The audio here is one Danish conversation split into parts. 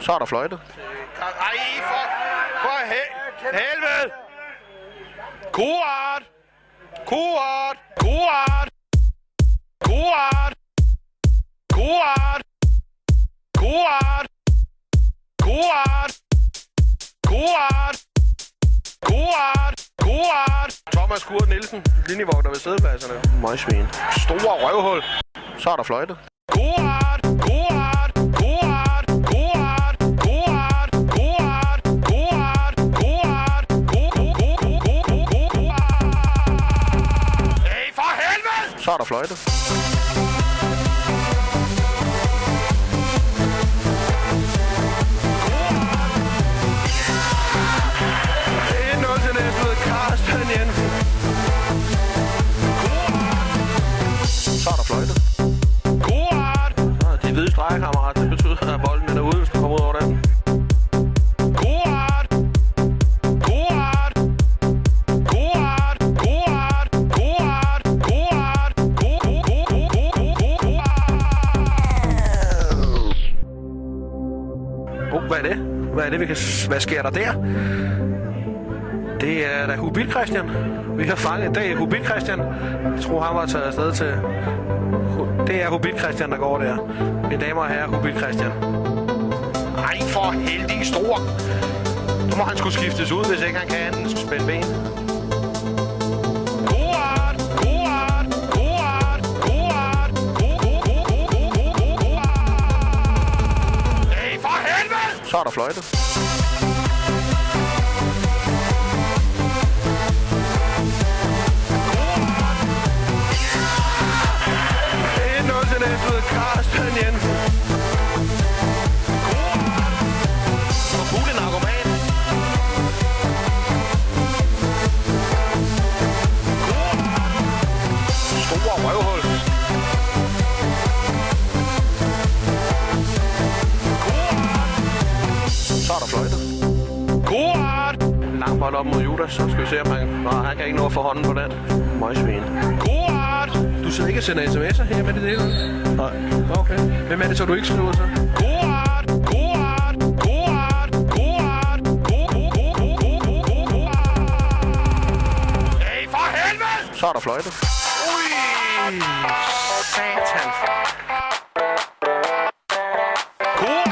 Så er der fløjtet. Ej, for helvede! Kuart! Kuart! Kuart! Kuart! Kuart! Kuart! Kuart! Kuart! Kuart! Kuart! Thomas Kurt Nielsen, linjevogter ved sædepladserne. Møgsvin. Store røvhul. Så er der fløjtet. Kuart! Kuart! Kuart! Kuart! Kuart! Kuart! Kuart! Kuart! Hey, for helvede! Så er der fløjtet. Så er der fløjtet. Kuart! De hvide streger, kammerat. Det betyder, at bolden er ude, hvis du kommer ud over den. Kuart! Kuart! Kuart! Kuart! Kuart! Kuart! Hvad er det? Hvad sker der der? Det er da Hubil Christian. Vi har fanget en dag Hubil Christian. Jeg tror, han var taget afsted til... Det er Hubil Christian, der går der. Mine damer og herrer, Hubil Christian. Ej, for heldig stor! Nu må han skulle skiftes ud, hvis ikke han kan spænde ben. Kuart! Kuart! Kuart! Kuart! Hey, for helvede! Så er der fløjtet. Carsten Jensen. Og Fugle narkoman. Store røvhul. Så er der fløjtet. Kuart! Lang bold op mod Judas, så skal vi se, om han kan ikke nå at få hånden på den. Møgsvin. Kuart! Du sidder ikke og sender sms'er her med det hele? Nej. Okay. Hvem er det så, du ikke skriver så? Kuart! Kuart! Kuart! Kuart! Hey, for helvede! Så er der fløjtet. Ui! Satan. Kuart!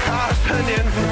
Carsten Jensen.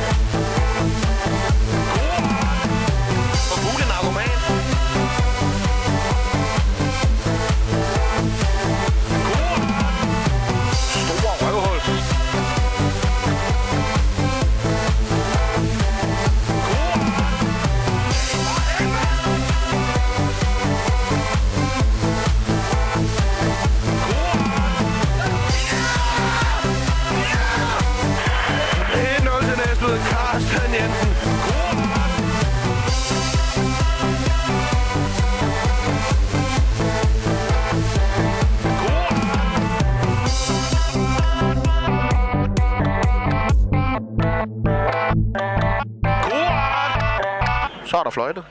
Så er der fløjtet.